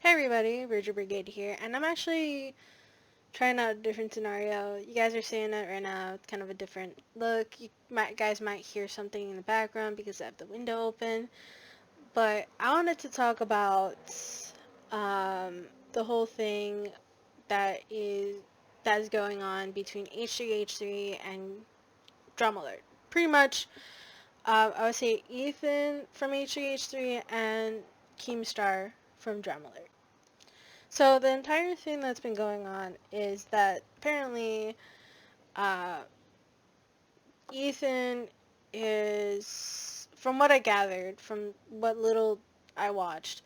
Hey everybody, Virgil Brigade here, and I'm actually trying out a different scenario. You guys are seeing it right now. It's kind of a different look. Guys might hear something in the background because I have the window open. But I wanted to talk about the whole thing that is going on between H3H3 and DramaAlert. Pretty much, I would say Ethan from H3H3 and Keemstar from DramaAlert. So the entire thing that's been going on is that apparently uh, Ethan is, from what I gathered, from what little I watched,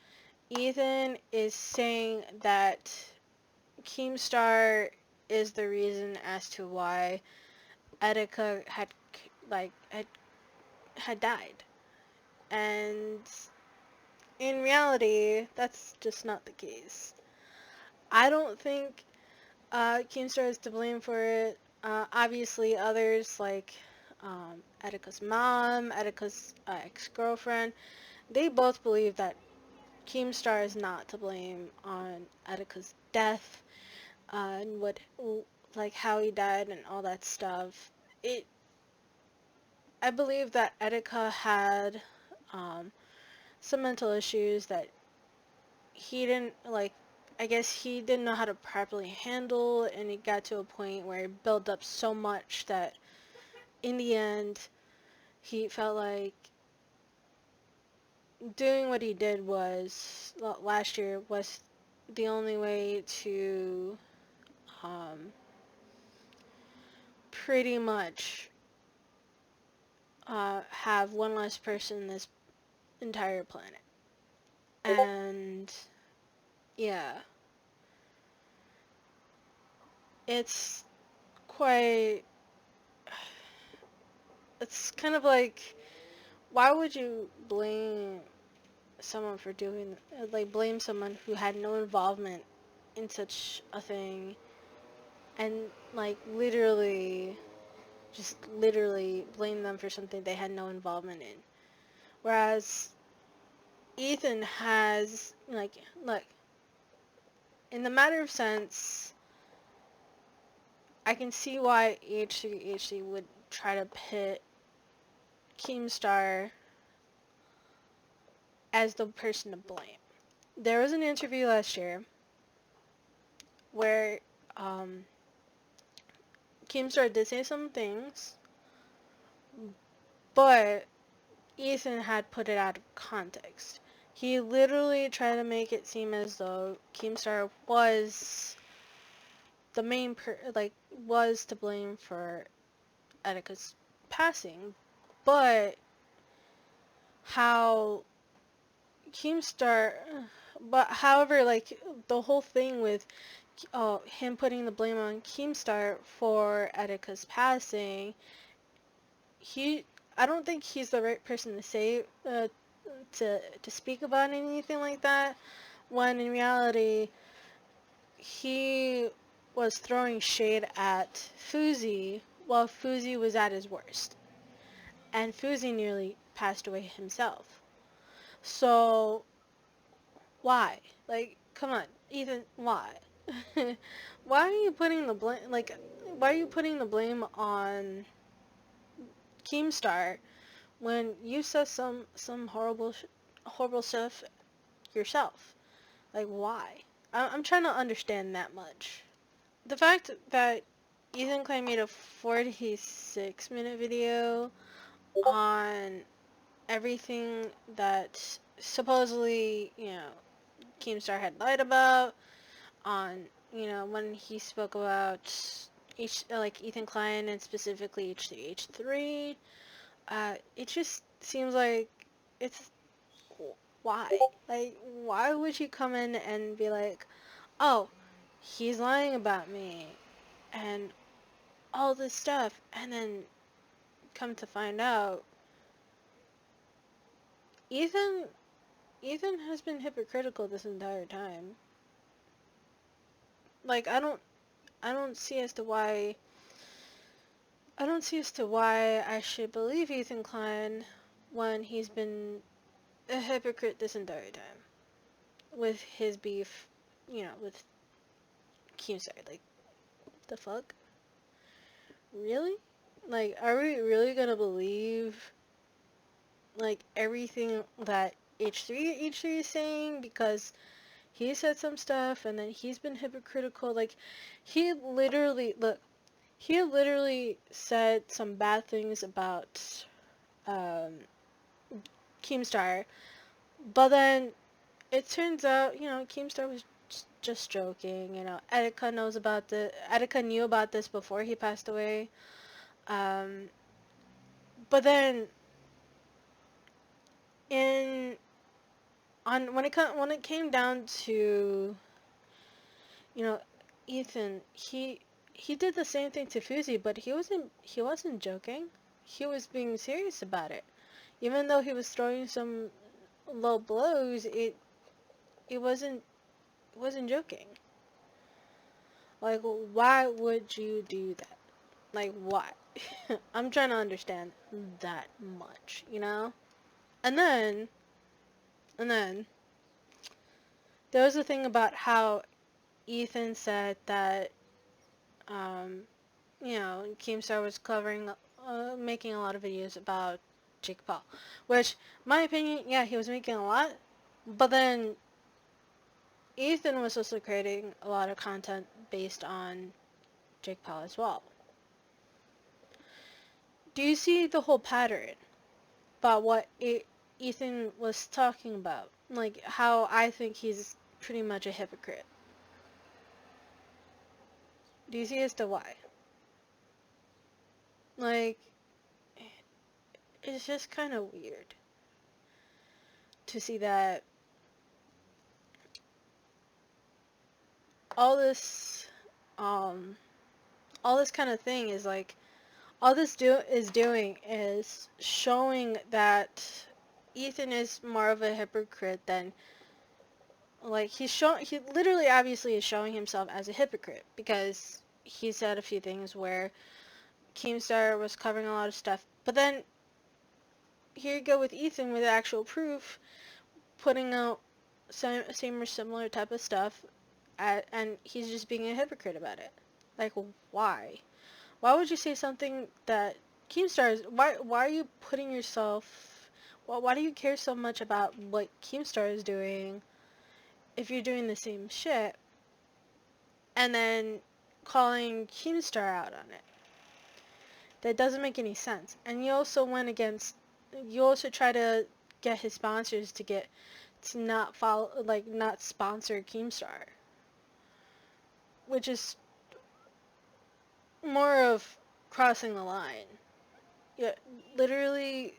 Ethan is saying that Keemstar is the reason as to why Etika like had died, and in reality, that's just not the case. I don't think Keemstar is to blame for it. Obviously, others like Etika's mom, Etika's ex-girlfriend, they both believe that Keemstar is not to blame on Etika's death and like how he died and all that stuff. I believe that Etika had um, some mental issues that he didn't like. I guess he didn't know how to properly handle, and it got to a point where it built up so much that in the end he felt like doing what he did was last year was the only way to um, pretty much have one less person in this entire planet. And yeah, it's quite, it's kind of like, why would you blame someone for doing, like, blame someone who had no involvement in such a thing, and like literally blame them for something they had no involvement in. Whereas Ethan has, like, look, in the matter of sense, I can see why H3H3 would try to pit Keemstar as the person to blame. There was an interview last year where Keemstar did say some things, but Ethan had put it out of context. He literally tried to make it seem as though Keemstar was the was to blame for Etika's passing, but how Keemstar, but however, like, the whole thing with him putting the blame on Keemstar for Etika's passing, I don't think he's the right person to say to speak about anything like that, when in reality he was throwing shade at Fuzi while Fuzi was at his worst, and Fuzi nearly passed away himself. So why? Like, come on, Ethan, why? Why are you putting the blame, like, why are you putting the blame on Keemstar when you said some horrible stuff yourself? Like, why? I'm trying to understand that much. The fact that Ethan Klein made a 46-minute video on everything that supposedly, Keemstar had lied about, on, when he spoke about Ethan Klein and specifically H3H3, it just seems like it's, why? Like, why would you come in and be like, oh, he's lying about me, and all this stuff, and then come to find out, Ethan, Ethan has been hypocritical this entire time. Like, I don't see as to why, I should believe Ethan Klein when he's been a hypocrite this entire time. with his beef, with Keemstar. Like, the fuck? Really? Like, are we really gonna believe, like, everything that H3H3 is saying? Because he said some stuff, and then he's been hypocritical. Like, he literally, look, he literally said some bad things about, um, Keemstar, but then it turns out, Keemstar was just joking. Etika knew about this before he passed away. Um, but then in on when it came down to, you know, Ethan, he did the same thing to Fuzi, but he wasn't joking. He was being serious about it. Even though he was throwing some low blows, it wasn't joking. Like, why would you do that? Like, why? I'm trying to understand that much, you know? And then, and then, there was a thing about how Ethan said that, Keemstar was making a lot of videos about Jake Paul. Which, my opinion, yeah, he was making a lot, but then Ethan was also creating a lot of content based on Jake Paul as well. Do you see the whole pattern about what Ethan was talking about? Like, how I think he's pretty much a hypocrite. Do you see as to why? Like, it's just kind of weird to see that all this, um, all this kind of thing is like, all this is doing is showing that Ethan is more of a hypocrite than, like, he literally obviously is showing himself as a hypocrite, because he said a few things where Keemstar was covering a lot of stuff, but then here you go with Ethan with actual proof, putting out same or similar type of stuff, and he's just being a hypocrite about it. Like, why? Why would you say something that Keemstar is? Why are you putting yourself? Why do you care so much about what Keemstar is doing if you're doing the same shit, and then calling Keemstar out on it? That doesn't make any sense. And you also went against. You also try to get his sponsors to not follow, like, not sponsor Keemstar, which is more of crossing the line. Yeah, literally,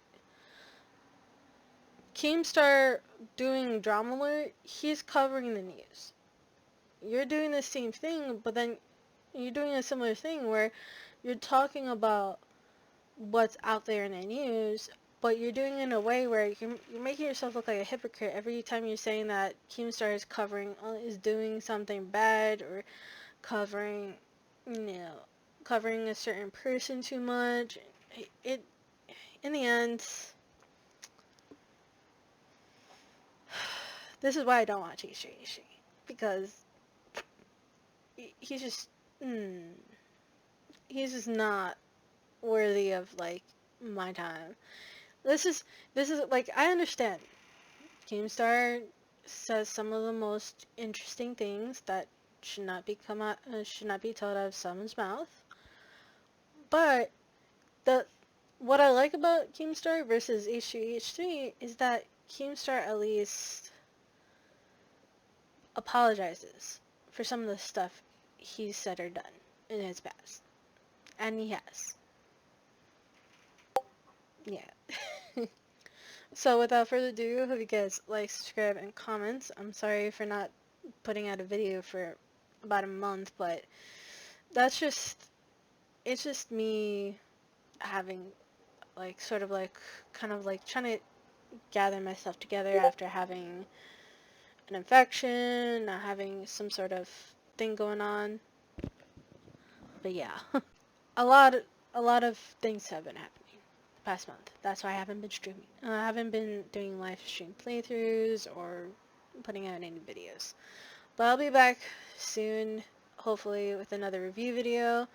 Keemstar doing DramaAlert, he's covering the news. You're doing the same thing, but then you're doing a similar thing where you're talking about what's out there in the news, but you're doing it in a way where you're making yourself look like a hypocrite every time you're saying that Keemstar is doing something bad, or covering, you know, covering a certain person too much. It in the end, this is why I don't watch H3H3, because he's just, he's just not worthy of, like, my time. This is like, I understand Keemstar says some of the most interesting things that should not be told out of someone's mouth. But the what I like about Keemstar versus H3H3 is that Keemstar at least apologizes for some of the stuff he's said or done in his past. And he has. Yeah. So without further ado, hope you guys like, subscribe, and comments. I'm sorry for not putting out a video for about a month, but that's just, it's just me having, like, sort of like, kind of like trying to gather myself together after having an infection, having some sort of thing going on. But yeah, a lot of things have been happening the past month. That's why I haven't been streaming. I haven't been doing live stream playthroughs or putting out any videos. But I'll be back soon, hopefully with another review video.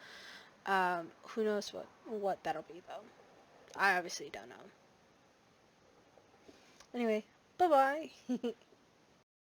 Who knows what that'll be though. I obviously don't know. Anyway, bye bye.